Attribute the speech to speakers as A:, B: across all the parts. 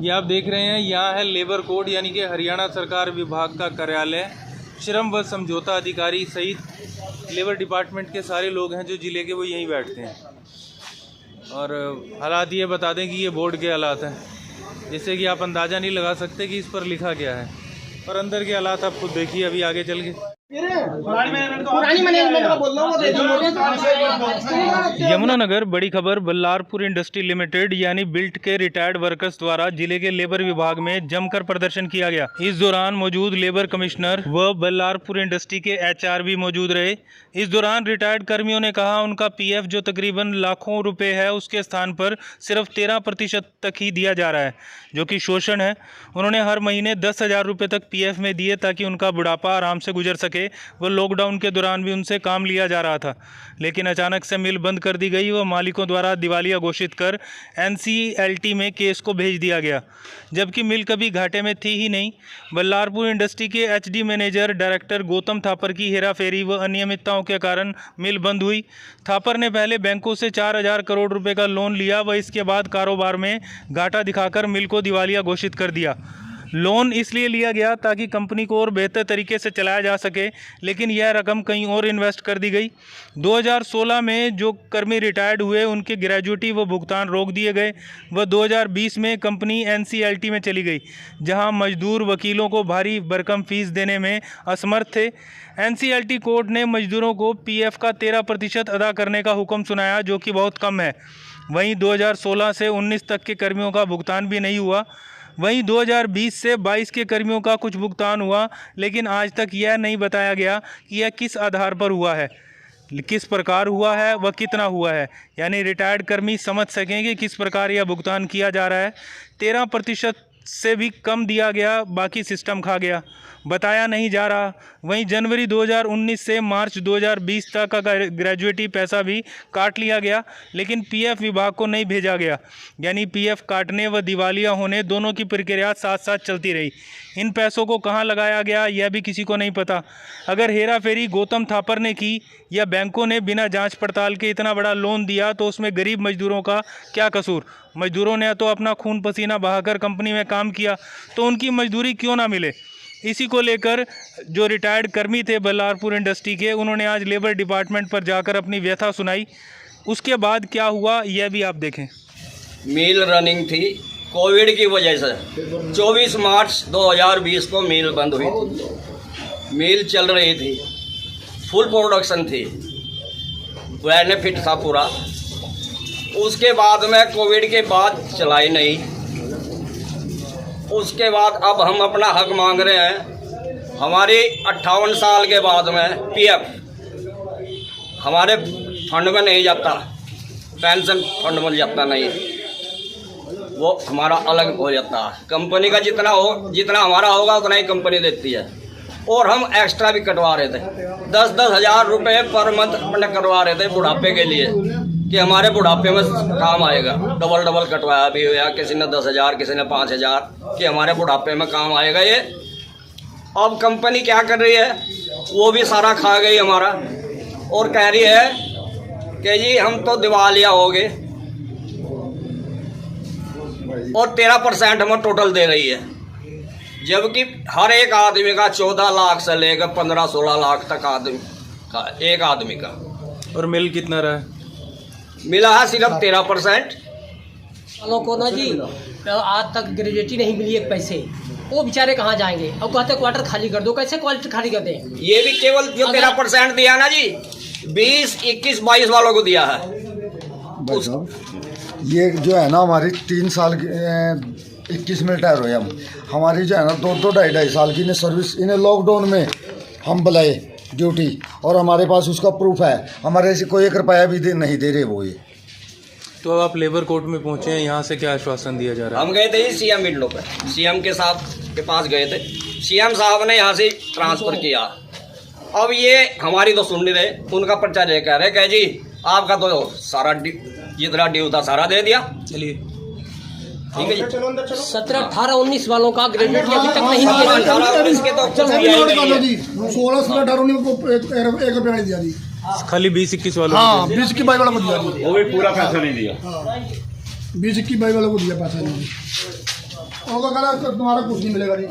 A: ये आप देख रहे हैं, यहाँ है लेबर कोड यानी कि हरियाणा सरकार विभाग का कार्यालय। श्रम व समझौता अधिकारी सहित लेबर डिपार्टमेंट के सारे लोग हैं जो ज़िले के, वो यहीं बैठते हैं। और हालात ये बता दें कि ये बोर्ड के हालात हैं, जिससे कि आप अंदाज़ा नहीं लगा सकते कि इस पर लिखा क्या है। और अंदर के हालात आप खुद देखिए अभी आगे चल के। यमुनानगर बड़ी खबर। बल्लारपुर इंडस्ट्री लिमिटेड यानी बिल्ट के रिटायर्ड वर्कर्स द्वारा जिले के लेबर विभाग में जमकर प्रदर्शन किया गया। इस दौरान मौजूद लेबर कमिश्नर व बल्लारपुर इंडस्ट्री के एचआर भी मौजूद रहे। इस दौरान रिटायर्ड कर्मियों ने कहा उनका पीएफ जो तकरीबन लाखों रुपए है, उसके स्थान पर सिर्फ 13% तक ही दिया जा रहा है, जो कि शोषण है। उन्होंने हर महीने 10,000 रुपये तक पीएफ में दिए ताकि उनका बुढ़ापा आराम से गुजर सके। वो लॉकडाउन के दौरान भी उनसे काम लिया जा रहा था, लेकिन अचानक से मिल बंद कर दी गई व मालिकों द्वारा दिवालिया घोषित कर एनसीएलटी में केस को भेज दिया गया, जबकि मिल कभी घाटे में थी ही नहीं। बल्लारपुर इंडस्ट्री के HD manager director Gautam Thapar की हेराफेरी व अनियमितताओं के कारण मिल बंद हुई। थापर ने पहले बैंकों से 4,000 करोड़ रुपए का लोन लिया व इसके बाद कारोबार में घाटा दिखाकर मिल को दिवालिया घोषित कर दिया। लोन इसलिए लिया गया ताकि कंपनी को और बेहतर तरीके से चलाया जा सके, लेकिन यह रकम कहीं और इन्वेस्ट कर दी गई। 2016 में जो कर्मी रिटायर्ड हुए उनके ग्रेजुएटी व भुगतान रोक दिए गए व 2020 में कंपनी एनसीएलटी में चली गई, जहां मजदूर वकीलों को भारी भरकम फीस देने में असमर्थ थे। एनसीएलटी कोर्ट ने मजदूरों को पीएफ का 13% अदा करने का हुक्म सुनाया, जो कि बहुत कम है। वहीं 2016 से 19 तक के कर्मियों का भुगतान भी नहीं हुआ। वहीं 2020 से 22 के कर्मियों का कुछ भुगतान हुआ, लेकिन आज तक यह नहीं बताया गया कि यह किस आधार पर हुआ है, किस प्रकार हुआ है व कितना हुआ है। यानी रिटायर्ड कर्मी समझ सकें कि किस प्रकार यह भुगतान किया जा रहा है। 13% से भी कम दिया गया, बाकी सिस्टम खा गया, बताया नहीं जा रहा। वहीं जनवरी 2019 से मार्च 2020 तक का ग्रेजुएटी पैसा भी काट लिया गया, लेकिन पीएफ विभाग को नहीं भेजा गया। यानी पीएफ काटने व दिवालिया होने दोनों की प्रक्रिया साथ साथ चलती रही। इन पैसों को कहां लगाया गया यह भी किसी को नहीं पता। अगर हेरा फेरी गौतम थापर ने की या बैंकों ने बिना जांच पड़ताल के इतना बड़ा लोन दिया, तो उसमें गरीब मजदूरों का क्या कसूर? मजदूरों ने तो अपना खून पसीना बहाकर कंपनी में काम किया, तो उनकी मजदूरी क्यों ना मिले? इसी को लेकर जो रिटायर्ड कर्मी थे बल्लारपुर इंडस्ट्री के, उन्होंने आज लेबर डिपार्टमेंट पर जाकर अपनी व्यथा सुनाई। उसके बाद क्या हुआ यह भी आप देखें।
B: मिल रनिंग थी, कोविड की वजह से 24 मार्च 2020 को मिल बंद हुई थी। मिल चल रही थी, फुल प्रोडक्शन थी, बेनिफिट था पूरा। उसके बाद में कोविड के बाद चलाई नहीं। उसके बाद अब हम अपना हक मांग रहे हैं। हमारी 58 साल के बाद में पीएफ हमारे फंड में नहीं जाता, पेंशन फंड में जाता नहीं, वो हमारा अलग हो जाता है। कंपनी का जितना हमारा होगा उतना ही कंपनी देती है। और हम एक्स्ट्रा भी कटवा रहे थे, 10-10 हज़ार रुपये पर मंथ अपने करवा रहे थे बुढ़ापे के लिए, कि हमारे बुढ़ापे में काम आएगा। डबल कटवाया भी हुआ, किसी ने 10,000, किसी ने 5,000, कि हमारे बुढ़ापे में काम आएगा ये। अब कंपनी क्या कर रही है, वो भी सारा खा गई हमारा, और कह रही है कि जी हम तो दिवालिया हो गए, और 13% हमें टोटल दे रही है, जबकि हर एक आदमी का 14 लाख से लेकर 15-16 लाख तक आदमी का, एक आदमी का।
A: और मिल कितना रहा है?
B: मिला है सिर्फ 13%।
C: वालों को ना जी आज तक ग्रेजुएटी नहीं मिली एक पैसे, वो बेचारे कहाँ जाएंगे? अब कहते क्वार्टर खाली कर दो, कैसे क्वार्टर खाली करते हैं? ये
B: भी केवल जो 13% दिया ना जी, 20, 21, 22 वालों को दिया है।
D: ये जो है ना हमारी 3 साल 21 में रिटायर हुए हम। हमारी जो है ना 2-2 साल की सर्विस इन्हें लॉकडाउन में हम बुलाए ड्यूटी, और हमारे पास उसका प्रूफ है। हमारे से कोई 1 रुपया भी नहीं दे रहे वो। ये
A: तो अब आप लेबर कोर्ट में पहुंचे हैं, यहाँ से क्या आश्वासन दिया जा रहा है?
B: हम गए थे सीएम विंडो पर, सीएम के साहब के पास गए थे। सीएम साहब ने यहाँ से ट्रांसफ़र किया। अब ये हमारी तो सुन नहीं रहे, उनका पर्चा ले कह रहे जी आपका तो सारा जितना ड्यू था सारा दे दिया।
A: चलिए
B: ठीक है जी।
C: 17, 18, 19 वालों का ग्रेजुएटी अभी तक नहीं दिया।
D: 16, 17, 18 को 1 रुपया नहीं दिया जी।
A: खाली 20-21 वालों
D: हाँ 20-21 वालों को दिया,
E: वो भी पूरा पैसा नहीं दिया।
D: 20-21 वालों को दिया पैसा नहीं। उनको कहा तुम्हारा कुछ नहीं मिलेगा नहीं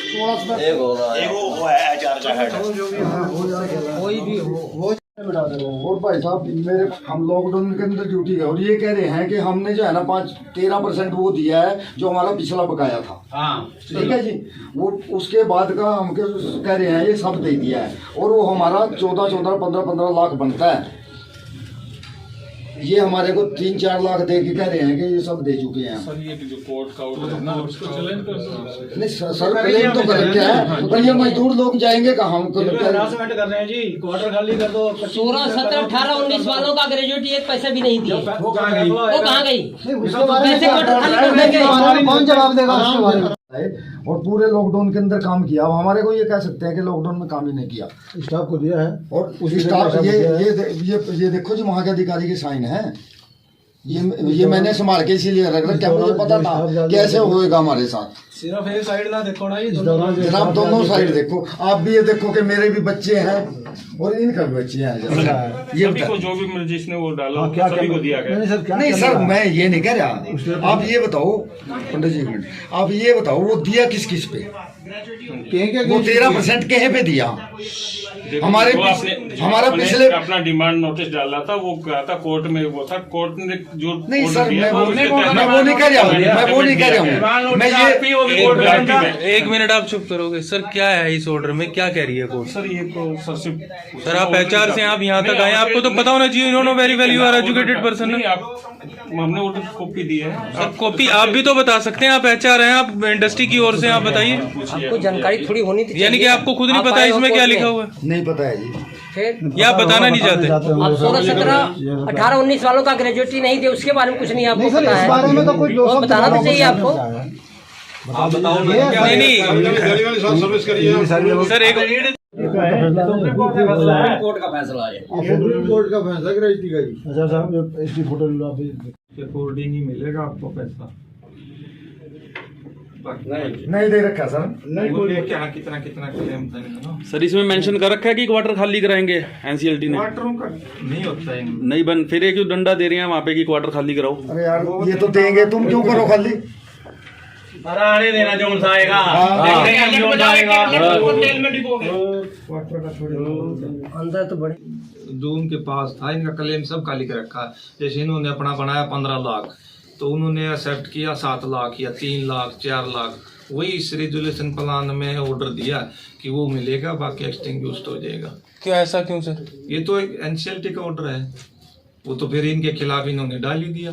D: 16
C: कोई भी हो।
D: और भाई साहब मेरे हम लॉकडाउन के अंदर ड्यूटी है और ये कह रहे हैं कि हमने जो है ना 13% वो दिया है जो हमारा पिछला बकाया था। ठीक है जी, वो उसके बाद का हम कह रहे हैं ये सब दे दिया है और वो हमारा 15 लाख बनता है। ये हमारे को 3-4 लाख दे के कह रहे हैं कि ये सब दे चुके हैं।
E: सर ये जो कोर्ट का ऑर्डर है ना उसको चैलेंज कर सकते
D: नहीं सर क्लेम तो कर क्या है, पर ये मजदूर लोग जाएंगे कहाँ? हम
F: कर रहे हैं जी, क्वार्टर खाली कर दो।
C: 16, 17, 18, 19 वालों का ग्रेजुएटी एक पैसा भी नहीं दिया।
F: वो कहाँ गई?
C: वो कहाँ गई?
D: पैसे कौन जवाब देगा उसके बारे में? और पूरे लॉकडाउन के अंदर काम किया। अब हमारे को ये कह सकते हैं कि लॉकडाउन में काम ही नहीं किया।
F: स्टाफ को दिया है
D: और स्टाफ ये देखो जी वहाँ के अधिकारी के साइन है। ये मैंने संभाल के इसीलिए रख रहा, क्या मुझे पता था कैसे होएगा हमारे साथ।
F: सिर्फ एक साइड ना देखो ना, ये
D: जनाब दोनों साइड देखो। आप भी ये देखो कि मेरे भी बच्चे हैं और इनका भी बच्चे हैं। ये
E: सभी को जो भी मिल जिसने वो डाला सभी को दिया गया।
D: नहीं सर मैं ये नहीं कह रहा। आप ये बताओ पंडित जी, एक मिनट, आप ये बताओ वो दिया किस किस पे? वो 13% कहे पे दिया? हमारे हमारा पिछले
E: अपना डिमांड नोटिस डाला था, वो कहा था कोर्ट में, वो था कोर्ट ने जो
D: नहीं सर मैं वो नहीं कह रहा हूँ। मैं ये
A: 1 मिनट आप चुप करोगे सर? क्या है इस ऑर्डर में, क्या कह रही है कोर्ट?
E: सर ये तो सर
A: आप एचआर से आप यहाँ तक आए, आपको तो पता होना चाहिए। No very well you are educated person.
E: हमने ऑर्डर कॉपी दी है
A: सर कॉपी आप भी तो बता सकते हैं, आप एचआर हैं, आप इंडस्ट्री की ओर से, आप बताइए।
C: आपको जानकारी थोड़ी होनी थी,
A: यानी कि आपको खुद नहीं पता इसमें क्या लिखा हुआ है?
D: नहीं पता है जी।
C: फिर
A: या आप बताना नहीं चाहते?
C: आप 16, 17, 18, 19 वालों का ग्रेजुएटी नहीं दे, उसके बारे में कुछ नहीं आपको पता है?
F: बारे में तो कुछ
C: वो बताना तो चाहिए आपको।
A: नहीं सर एक
B: कोर्ट का फैसला है।
F: सुप्रीम कोर्ट का फैसला ग्रेजुएटी का जी। अच्छा साहब इसकी फोटो लो आप।
E: अकॉर्डिंग ही मिलेगा आपको पैसा।
D: नहीं दे रखा सर।
E: नहीं बोलिए क्या कितना क्लेम था ना
G: सर इसमें मेंशन कर रखा है कि क्वार्टर खाली कराएंगे एनसीएलटी ने।
E: क्वार्टरों का नहीं होता है।
G: नहीं बन फिर ये क्यों डंडा दे रहे हैं वहाँ पे कि क्वार्टर खाली कराओ?
D: अरे यार ये तो देंगे, तुम क्यों करो खाली?
F: आने देना जो आएगा
C: अंदर तो बड़े
F: जून के पास था, इनका क्लेम सब खाली कर रखा है। जैसे इन्होंने अपना बनाया 15 लाख, तो उन्होंने एक्सेप्ट किया 7 लाख या 3 लाख 4 लाख, वही इस रेजुलेशन प्लान में ऑर्डर दिया कि वो मिलेगा, बाकी एक्सटिंग्विश्ड हो जाएगा।
A: क्यों ऐसा क्यों सर?
F: ये तो एक एनसीएलटी का ऑर्डर है, वो तो फिर इनके खिलाफ इन्होंने डाल ही दिया,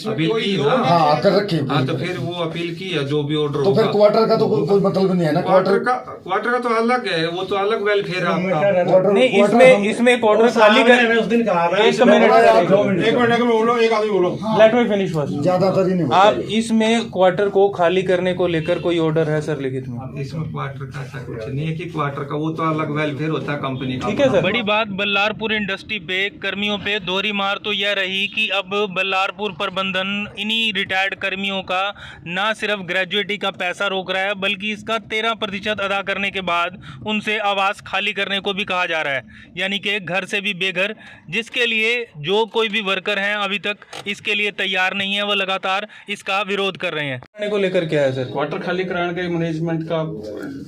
F: अपील की ना।
D: हाँ कर रखी।
F: हाँ तो फिर वो अपील की है जो भी ऑर्डर
D: तो फिर क्वार्टर का तो कोई मतलब नहीं है ना।
F: क्वार्टर का तो अलग है, वो तो अलग वेलफेयर है आपका।
A: नहीं इसमें एक ऑर्डर खाली कर
F: उस दिन कहा था।
A: एक मिनट
F: बोलो, एक आदमी बोलो।
A: Let me finish first.
D: ज्यादातर ही नहीं।
A: आप इसमें क्वार्टर को खाली करने को लेकर कोई ऑर्डर है सर लिखित में?
F: इसमें क्वार्टर का ऐसा कुछ नहीं है कि क्वार्टर का, वो तो अलग वेलफेयर होता है कंपनी का।
A: ठीक है सर। बड़ी बात बल्लारपुर इंडस्ट्री पे कर्मियों पे दोहरी मार तो यह रही कि अब बल्लारपुर प्रबंधन इन्हीं रिटायर्ड कर्मियों का ना सिर्फ ग्रेजुएटी का पैसा रोक रहा है, बल्कि इसका 13% अदा करने के बाद उनसे आवास खाली करने को भी कहा जा रहा है। यानी कि घर से भी बेघर, जिसके लिए जो कोई भी वर्कर हैं अभी तक इसके लिए तैयार नहीं है, वो लगातार इसका विरोध कर रहे हैं। को लेकर क्या है सर?
E: क्वार्टर खाली कराने का मैनेजमेंट का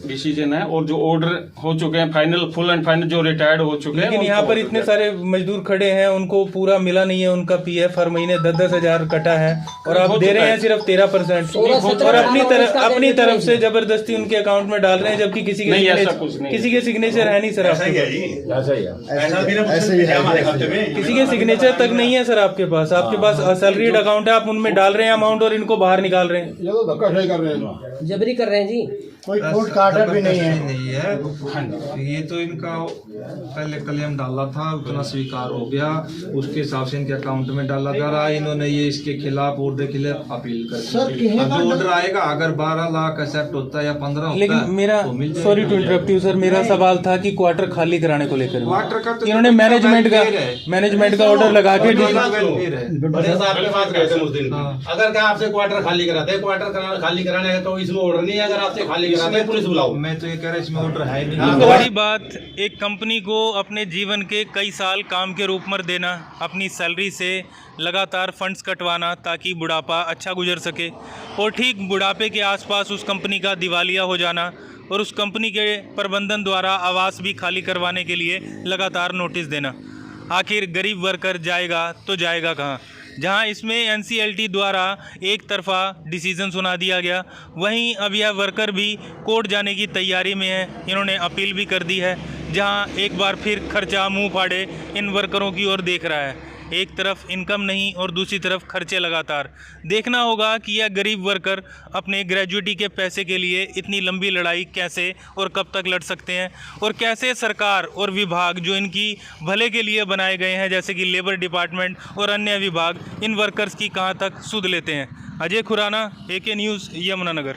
E: डिसीजन है, और जो ऑर्डर हो चुके हैं फाइनल, फुल एंड फाइनल जो रिटायर्ड हो चुके हैं।
A: लेकिन यहाँ पर इतने सारे मजदूर खड़े हैं, उनको पूरा मिला नहीं है उनका पीएफ, हर महीने 10-10 हजार कटा है और आप दे रहे हैं सिर्फ 13% और अपनी तरफ से जबरदस्ती उनके अकाउंट में डाल रहे हैं, जबकि किसी के सिग्नेचर है नहीं सर आपके पास। किसी के सिग्नेचर तक नहीं है सर आपके पास सैलरीड अकाउंट है, आप उनमें डाल रहे हैं अमाउंट और इनको बाहर निकाल रहे हैं।
F: ये तो धक्काशाही कर रहे हैं,
C: जबरी कर रहे हैं जी।
F: कोई कोर्ट का ऑर्डर भी नहीं है। ये तो इनका पहले क्लेम डाला था, उतना स्वीकार हो गया, उसके हिसाब से इनके अकाउंट में डाला जा रहा है। इन्होंने ये इसके खिलाफ ऑर्डर के लिए अपील कर दी। अब जो ऑर्डर आएगा, अगर 12 लाख एक्सेप्ट होता है या 15 होता
A: लेकिन
F: है,
A: मेरा sorry to interrupt you sir, मेरा सवाल था कि क्वार्टर खाली कराने को लेकर
F: क्वार्टर का तो
A: इन्होंने मैनेजमेंट का ऑर्डर लगा के
H: अगर क्या आपसे क्वार्टर खाली कराते हैं, क्वार्टर खाली कराने है तो इसमें ऑर्डर नहीं है। अगर आपसे खाली कराते हैं पुलिस बुलाओ।
F: मैं तो ये कह रहा इसमें ऑर्डर है नहीं।
A: बड़ी बात, एक कंपनी को अपने जीवन के कई साल काम के रूप में देना, अपनी सैलरी से लगातार फंड्स कट कटवाना ताकि बुढ़ापा अच्छा गुजर सके, और ठीक बुढ़ापे के आसपास उस कंपनी का दिवालिया हो जाना और उस कंपनी के प्रबंधन द्वारा आवास भी खाली करवाने के लिए लगातार नोटिस देना। आखिर गरीब वर्कर जाएगा तो जाएगा कहाँ? जहां इसमें एनसीएलटी द्वारा एक तरफा डिसीजन सुना दिया गया, वहीं अब यह वर्कर भी कोर्ट जाने की तैयारी में है। इन्होंने अपील भी कर दी है, जहां एक बार फिर खर्चा मुंह फाड़े इन वर्करों की ओर देख रहा है। एक तरफ इनकम नहीं और दूसरी तरफ खर्चे लगातार। देखना होगा कि यह गरीब वर्कर अपने ग्रेजुएटी के पैसे के लिए इतनी लंबी लड़ाई कैसे और कब तक लड़ सकते हैं, और कैसे सरकार और विभाग जो इनकी भले के लिए बनाए गए हैं, जैसे कि लेबर डिपार्टमेंट और अन्य विभाग, इन वर्कर्स की कहां तक सुध लेते हैं। Ajay Khurana, AK news, Yamunanagar.